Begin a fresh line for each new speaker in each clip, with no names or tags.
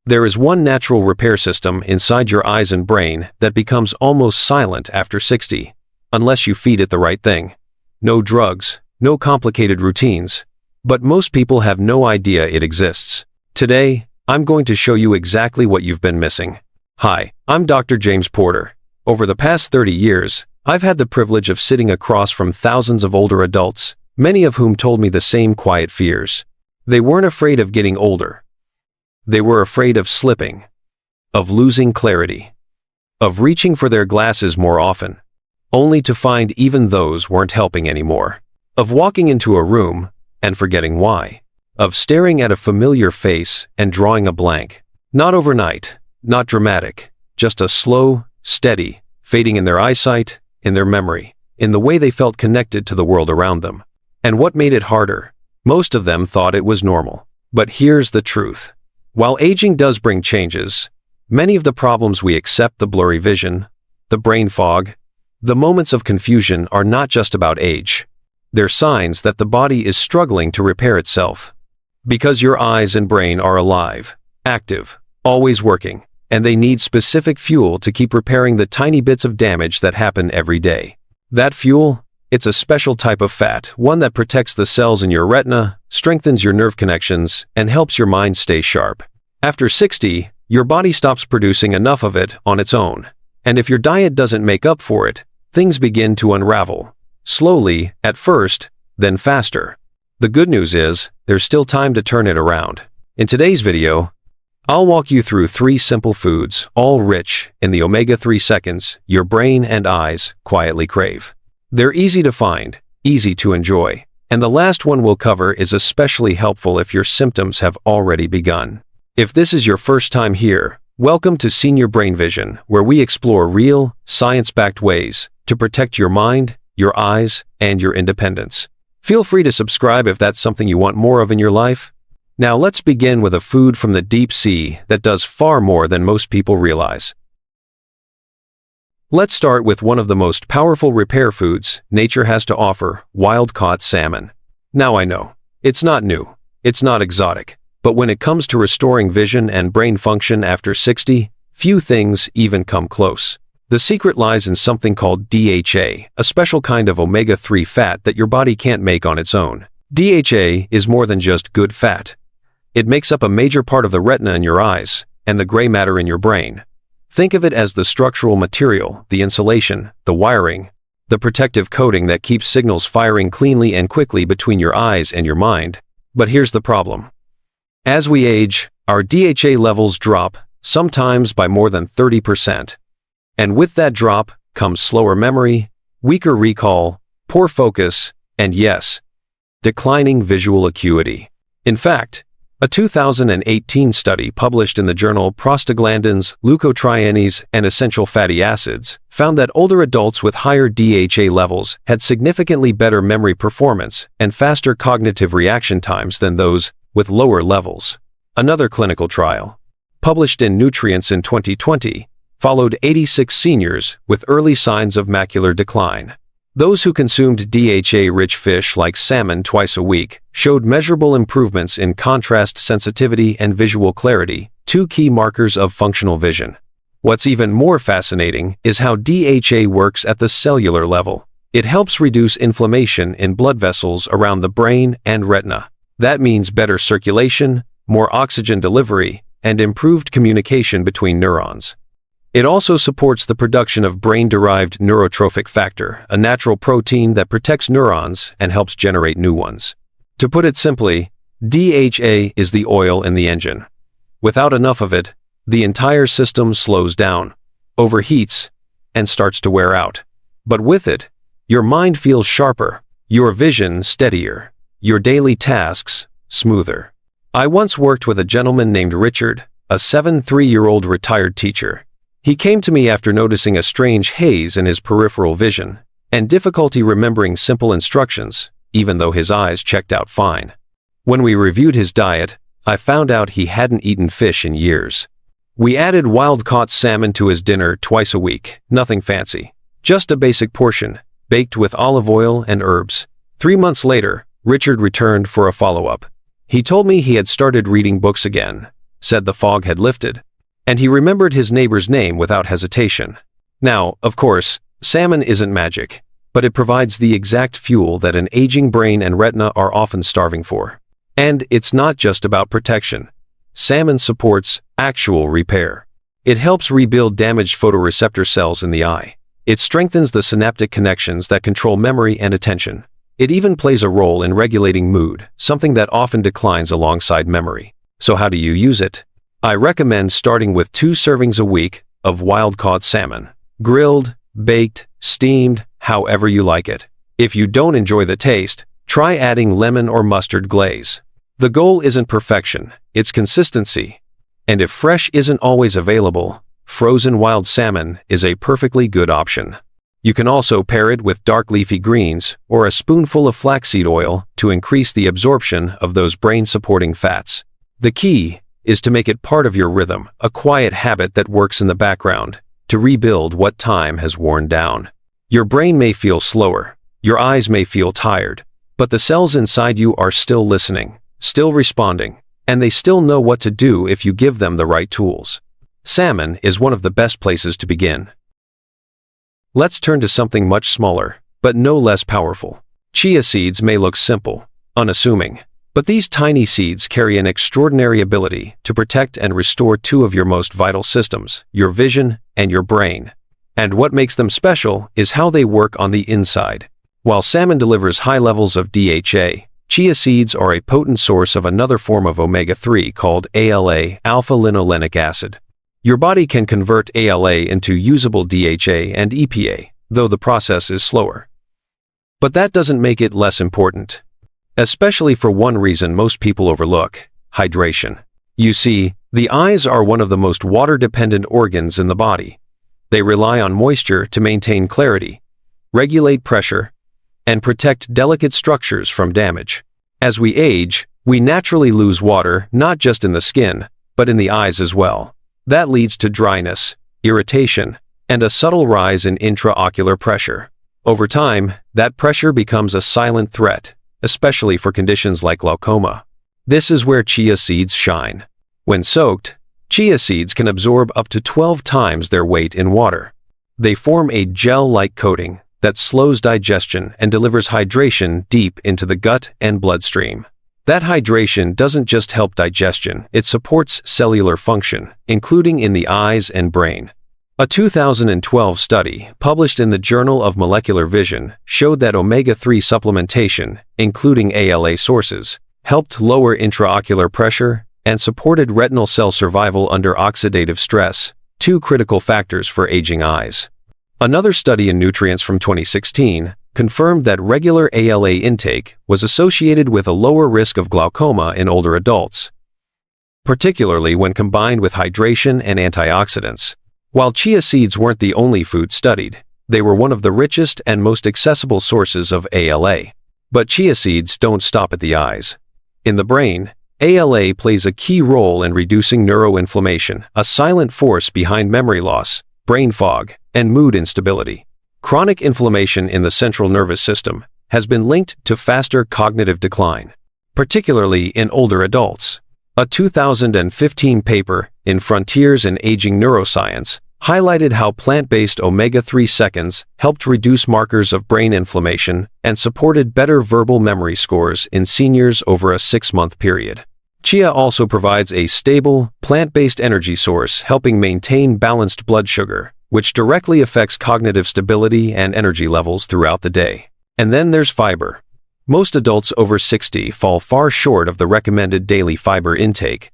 There is one natural repair system inside your eyes and brain that becomes almost silent after 60, unless you feed it the right thing. No drugs, no complicated routines. But most people have no idea it exists. Today, I'm going to show you exactly what you've been missing. Hi, I'm Dr. James Porter. Over the past 30 years, I've had the privilege of sitting across from thousands of older adults, many of whom told me the same quiet fears. They weren't afraid of getting older. They were afraid of slipping, of losing clarity, of reaching for their glasses more often, only to find even those weren't helping anymore, of walking into a room and forgetting why, of staring at a familiar face and drawing a blank. Not overnight, not dramatic, just a slow, steady, fading in their eyesight, in their memory, in the way they felt connected to the world around them. And what made it harder? Most of them thought it was normal. But here's the truth. While aging does bring changes, many of the problems we accept, the blurry vision, the brain fog, the moments of confusion, are not just about age. They're signs that the body is struggling to repair itself. Because your eyes and brain are alive, active, always working, and they need specific fuel to keep repairing the tiny bits of damage that happen every day. That fuel? It's a special type of fat, one that protects the cells in your retina, strengthens your nerve connections, and helps your mind stay sharp. After 60, your body stops producing enough of it on its own. And if your diet doesn't make up for it, things begin to unravel. Slowly, at first, then faster. The good news is, there's still time to turn it around. In today's video, I'll walk you through 3 simple foods, all rich in the omega-3 seconds your brain and eyes quietly crave. They're easy to find, easy to enjoy, and the last one we'll cover is especially helpful if your symptoms have already begun. If this is your first time here, welcome to Senior Brain Vision, where we explore real, science-backed ways to protect your mind, your eyes, and your independence. Feel free to subscribe if that's something you want more of in your life. Now let's begin with a food from the deep sea that does far more than most people realize. Let's start with one of the most powerful repair foods nature has to offer: wild-caught salmon. Now I know, it's not new, it's not exotic, but when it comes to restoring vision and brain function after 60, few things even come close. The secret lies in something called DHA, a special kind of omega-3 fat that your body can't make on its own. DHA is more than just good fat. It makes up a major part of the retina in your eyes and the gray matter in your brain. Think of it as the structural material, the insulation, the wiring, the protective coating that keeps signals firing cleanly and quickly between your eyes and your mind. But here's the problem. As we age, our DHA levels drop, sometimes by more than 30%. And with that drop comes slower memory, weaker recall, poor focus, and yes, declining visual acuity. In fact, a 2018 study published in the journal Prostaglandins, Leukotrienes, and Essential Fatty Acids found that older adults with higher DHA levels had significantly better memory performance and faster cognitive reaction times than those with lower levels. Another clinical trial, published in Nutrients in 2020, followed 86 seniors with early signs of macular decline. Those who consumed DHA-rich fish like salmon twice a week showed measurable improvements in contrast sensitivity and visual clarity, 2 key markers of functional vision. What's even more fascinating is how DHA works at the cellular level. It helps reduce inflammation in blood vessels around the brain and retina. That means better circulation, more oxygen delivery, and improved communication between neurons. It also supports the production of brain-derived neurotrophic factor, a natural protein that protects neurons and helps generate new ones. To put it simply, DHA is the oil in the engine. Without enough of it, the entire system slows down, overheats, and starts to wear out. But with it, your mind feels sharper, your vision steadier, your daily tasks smoother. I once worked with a gentleman named Richard, a 73-year-old retired teacher. He came to me after noticing a strange haze in his peripheral vision and difficulty remembering simple instructions, even though his eyes checked out fine. When we reviewed his diet, I found out he hadn't eaten fish in years. We added wild-caught salmon to his dinner twice a week, nothing fancy, just a basic portion, baked with olive oil and herbs. 3 months later, Richard returned for a follow-up. He told me he had started reading books again, said the fog had lifted. And he remembered his neighbor's name without hesitation. Now, of course, salmon isn't magic, but it provides the exact fuel that an aging brain and retina are often starving for. And it's not just about protection. Salmon supports actual repair. It helps rebuild damaged photoreceptor cells in the eye. It strengthens the synaptic connections that control memory and attention. It even plays a role in regulating mood, something that often declines alongside memory. So how do you use it? I recommend starting with 2 servings a week of wild-caught salmon. Grilled, baked, steamed, however you like it. If you don't enjoy the taste, try adding lemon or mustard glaze. The goal isn't perfection, it's consistency. And if fresh isn't always available, frozen wild salmon is a perfectly good option. You can also pair it with dark leafy greens or a spoonful of flaxseed oil to increase the absorption of those brain-supporting fats. The key is to make it part of your rhythm, a quiet habit that works in the background, to rebuild what time has worn down. Your brain may feel slower, your eyes may feel tired, but the cells inside you are still listening, still responding, and they still know what to do if you give them the right tools. Salmon is one of the best places to begin. Let's turn to something much smaller, but no less powerful. Chia seeds may look simple, unassuming, but these tiny seeds carry an extraordinary ability to protect and restore 2 of your most vital systems, your vision and your brain. And what makes them special is how they work on the inside. While salmon delivers high levels of DHA, chia seeds are a potent source of another form of omega-3 called ALA, alpha-linolenic acid. Your body can convert ALA into usable DHA and EPA, though the process is slower. But that doesn't make it less important. Especially for one reason most people overlook: hydration. You see, the eyes are one of the most water-dependent organs in the body. They rely on moisture to maintain clarity, regulate pressure, and protect delicate structures from damage. As we age, we naturally lose water not just in the skin, but in the eyes as well. That leads to dryness, irritation, and a subtle rise in intraocular pressure. Over time, that pressure becomes a silent threat, especially for conditions like glaucoma. This is where chia seeds shine. When soaked, chia seeds can absorb up to 12 times their weight in water. They form a gel-like coating that slows digestion and delivers hydration deep into the gut and bloodstream. That hydration doesn't just help digestion, it supports cellular function, including in the eyes and brain. A 2012 study, published in the Journal of Molecular Vision, showed that omega-3 supplementation, including ALA sources, helped lower intraocular pressure and supported retinal cell survival under oxidative stress, 2 critical factors for aging eyes. Another study in Nutrients from 2016 confirmed that regular ALA intake was associated with a lower risk of glaucoma in older adults, particularly when combined with hydration and antioxidants. While chia seeds weren't the only food studied, they were one of the richest and most accessible sources of ALA. But chia seeds don't stop at the eyes. In the brain, ALA plays a key role in reducing neuroinflammation, a silent force behind memory loss, brain fog, and mood instability. Chronic inflammation in the central nervous system has been linked to faster cognitive decline, particularly in older adults. A 2015 paper in Frontiers in Aging Neuroscience highlighted how plant-based omega-3 seconds helped reduce markers of brain inflammation and supported better verbal memory scores in seniors over a 6-month period. Chia also provides a stable, plant-based energy source, helping maintain balanced blood sugar, which directly affects cognitive stability and energy levels throughout the day. And then there's fiber. Most adults over 60 fall far short of the recommended daily fiber intake.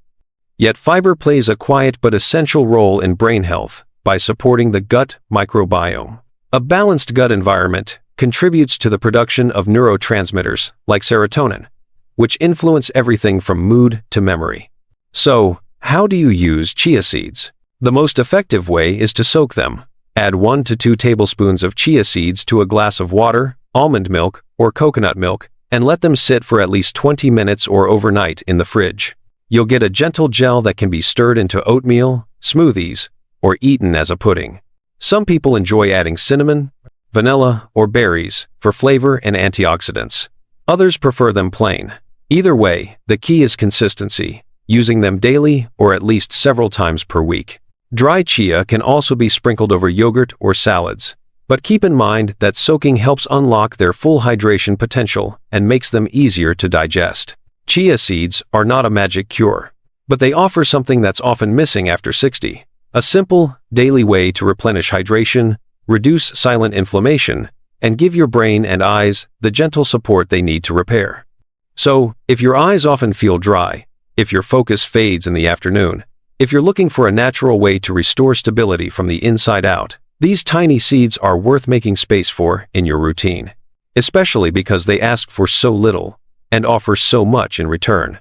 Yet fiber plays a quiet but essential role in brain health by supporting the gut microbiome. A balanced gut environment contributes to the production of neurotransmitters like serotonin, which influence everything from mood to memory. So, how do you use chia seeds? The most effective way is to soak them. Add 1 to 2 tablespoons of chia seeds to a glass of water, almond milk, or coconut milk, and let them sit for at least 20 minutes or overnight in the fridge. You'll get a gentle gel that can be stirred into oatmeal, smoothies, or eaten as a pudding. Some people enjoy adding cinnamon, vanilla, or berries for flavor and antioxidants. Others prefer them plain. Either way, the key is consistency. using them daily or at least several times per week. Dry chia can also be sprinkled over yogurt or salads, but keep in mind that soaking helps unlock their full hydration potential and makes them easier to digest. Chia seeds are not a magic cure, but they offer something that's often missing after 60. A simple, daily way to replenish hydration, reduce silent inflammation, and give your brain and eyes the gentle support they need to repair. So, if your eyes often feel dry, if your focus fades in the afternoon, if you're looking for a natural way to restore stability from the inside out, these tiny seeds are worth making space for in your routine, especially because they ask for so little and offer so much in return.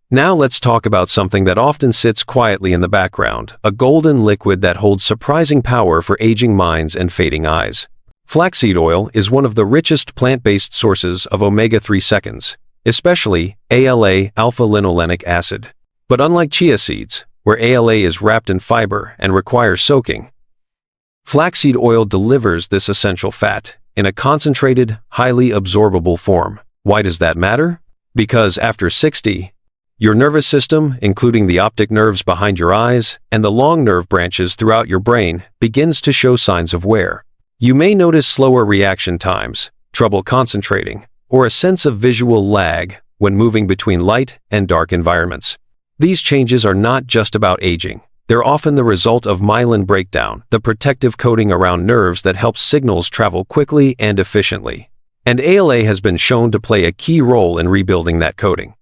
Now let's talk about something that often sits quietly in the background, a golden liquid that holds surprising power for aging minds and fading eyes. Flaxseed oil is one of the richest plant-based sources of omega-3 seconds, especially ALA, alpha-linolenic acid. But unlike chia seeds, where ALA is wrapped in fiber and requires soaking, flaxseed oil delivers this essential fat in a concentrated, highly absorbable form. Why does that matter? Because after 60, your nervous system, including the optic nerves behind your eyes and the long nerve branches throughout your brain, begins to show signs of wear. You may notice slower reaction times, trouble concentrating, or a sense of visual lag when moving between light and dark environments. These changes are not just about aging. They're often the result of myelin breakdown, the protective coating around nerves that helps signals travel quickly and efficiently. And ALA has been shown to play a key role in rebuilding that coating.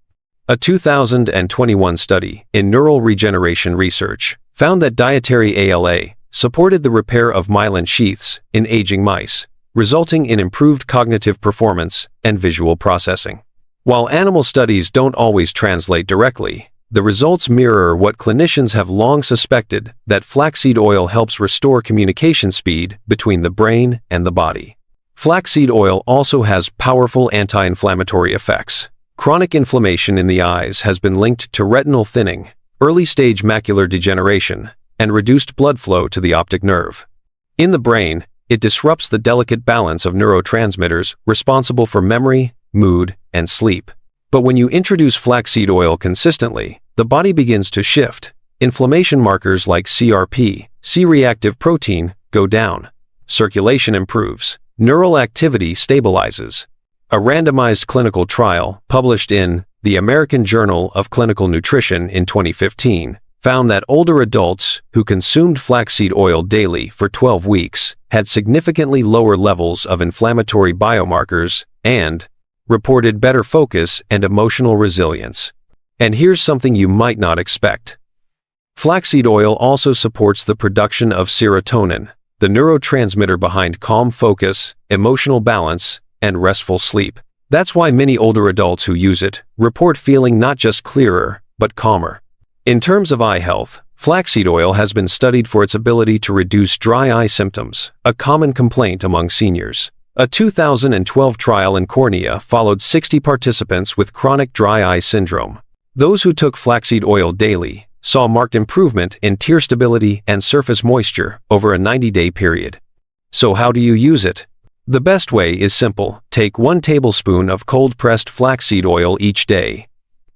A 2021 study in neural regeneration research found that dietary ALA supported the repair of myelin sheaths in aging mice, resulting in improved cognitive performance and visual processing. While animal studies don't always translate directly, the results mirror what clinicians have long suspected, that flaxseed oil helps restore communication speed between the brain and the body. Flaxseed oil also has powerful anti-inflammatory effects. Chronic inflammation in the eyes has been linked to retinal thinning, early-stage macular degeneration, and reduced blood flow to the optic nerve. In the brain, it disrupts the delicate balance of neurotransmitters responsible for memory, mood, and sleep. But when you introduce flaxseed oil consistently, the body begins to shift. Inflammation markers like CRP, C-reactive protein, go down. Circulation improves. Neural activity stabilizes. A randomized clinical trial, published in the American Journal of Clinical Nutrition in 2015, found that older adults who consumed flaxseed oil daily for 12 weeks had significantly lower levels of inflammatory biomarkers and reported better focus and emotional resilience. And here's something you might not expect. Flaxseed oil also supports the production of serotonin, the neurotransmitter behind calm focus, emotional balance, and restful sleep. That's why many older adults who use it report feeling not just clearer, but calmer. In terms of eye health, flaxseed oil has been studied for its ability to reduce dry eye symptoms, a common complaint among seniors. A 2012 trial in cornea followed 60 participants with chronic dry eye syndrome. Those who took flaxseed oil daily saw marked improvement in tear stability and surface moisture over a 90-day period. So how do you use it? The best way is simple. Take 1 tablespoon of cold-pressed flaxseed oil each day.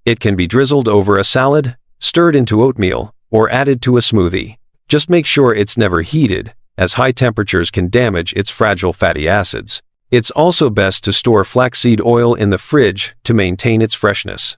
It can be drizzled over a salad, stirred into oatmeal, or added to a smoothie. Just make sure it's never heated, as high temperatures can damage its fragile fatty acids. It's also best to store flaxseed oil in the fridge to maintain its freshness.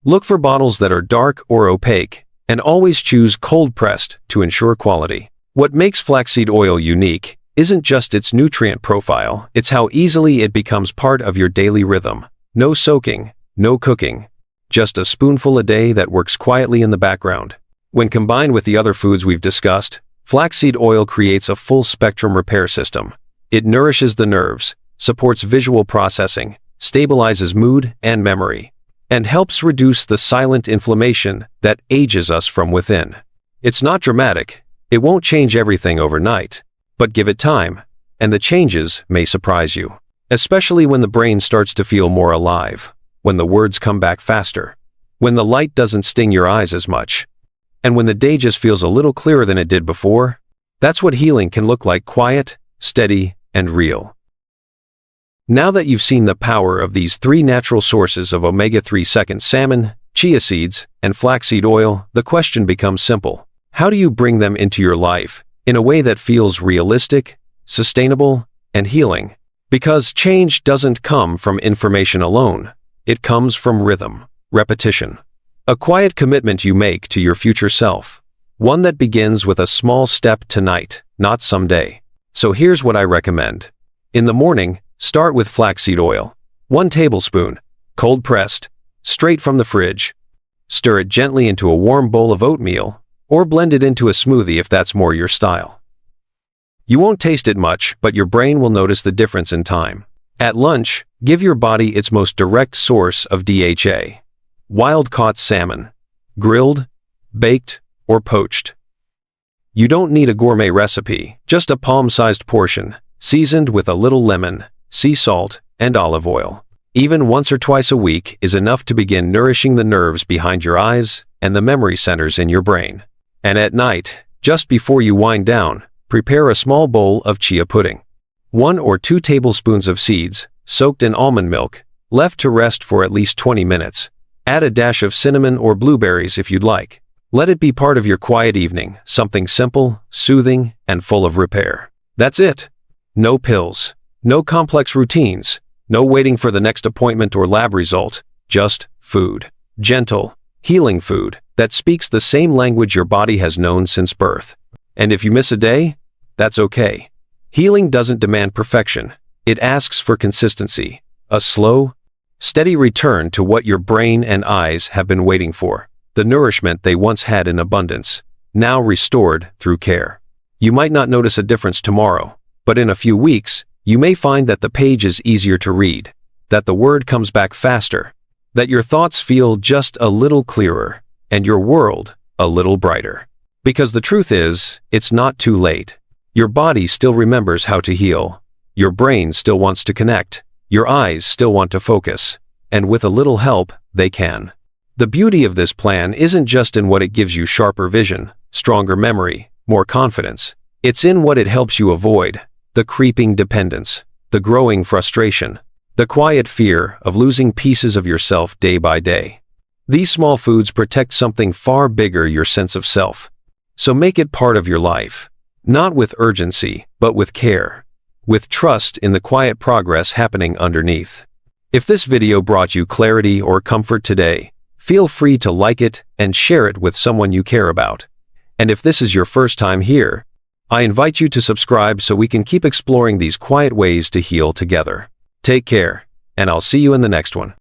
Look for bottles that are dark or opaque, and always choose cold-pressed to ensure quality. What makes flaxseed oil unique isn't just its nutrient profile, it's how easily it becomes part of your daily rhythm. No soaking, no cooking, just a spoonful a day that works quietly in the background. When combined with the other foods we've discussed, flaxseed oil creates a full-spectrum repair system. It nourishes the nerves, supports visual processing, stabilizes mood and memory, and helps reduce the silent inflammation that ages us from within. It's not dramatic, it won't change everything overnight, but give it time, and the changes may surprise you, especially when the brain starts to feel more alive, when the words come back faster, when the light doesn't sting your eyes as much, and when the day just feels a little clearer than it did before. That's what healing can look like: quiet, steady, and real. Now that you've seen the power of these 3 natural sources of omega-3 second: salmon, chia seeds, and flaxseed oil, the question becomes simple. How do you bring them into your life in a way that feels realistic, sustainable, and healing? Because change doesn't come from information alone. It comes from rhythm, repetition. A quiet commitment you make to your future self. One that begins with a small step tonight, not someday. So here's what I recommend. In the morning, start with flaxseed oil. 1 tablespoon, cold pressed, straight from the fridge. Stir it gently into a warm bowl of oatmeal, or blend it into a smoothie if that's more your style. You won't taste it much, but your brain will notice the difference in time. At lunch, give your body its most direct source of DHA. Wild-caught salmon. Grilled, baked, or poached. You don't need a gourmet recipe, just a palm-sized portion, seasoned with a little lemon, sea salt, and olive oil. Even once or twice a week is enough to begin nourishing the nerves behind your eyes and the memory centers in your brain. And at night, just before you wind down, prepare a small bowl of chia pudding. 1 or 2 tablespoons of seeds, soaked in almond milk, left to rest for at least 20 minutes. Add a dash of cinnamon or blueberries if you'd like. Let it be part of your quiet evening, something simple, soothing, and full of repair. That's it. No pills, no complex routines, no waiting for the next appointment or lab result, just food. Gentle, healing food that speaks the same language your body has known since birth. And if you miss a day, that's okay. Healing doesn't demand perfection. It asks for consistency, a slow, steady return to what your brain and eyes have been waiting for, the nourishment they once had in abundance, now restored through care. You might not notice a difference tomorrow, but in a few weeks, you may find that the page is easier to read, that the word comes back faster, that your thoughts feel just a little clearer, and your world a little brighter. Because the truth is, it's not too late. Your body still remembers how to heal. Your brain still wants to connect. Your eyes still want to focus. And with a little help, they can. The beauty of this plan isn't just in what it gives you: sharper vision, stronger memory, more confidence. It's in what it helps you avoid: the creeping dependence, the growing frustration, the quiet fear of losing pieces of yourself day by day. These small foods protect something far bigger: your sense of self. So make it part of your life. Not with urgency, but with care. With trust in the quiet progress happening underneath. If this video brought you clarity or comfort today, feel free to like it and share it with someone you care about. And if this is your first time here, I invite you to subscribe so we can keep exploring these quiet ways to heal together. Take care, and I'll see you in the next one.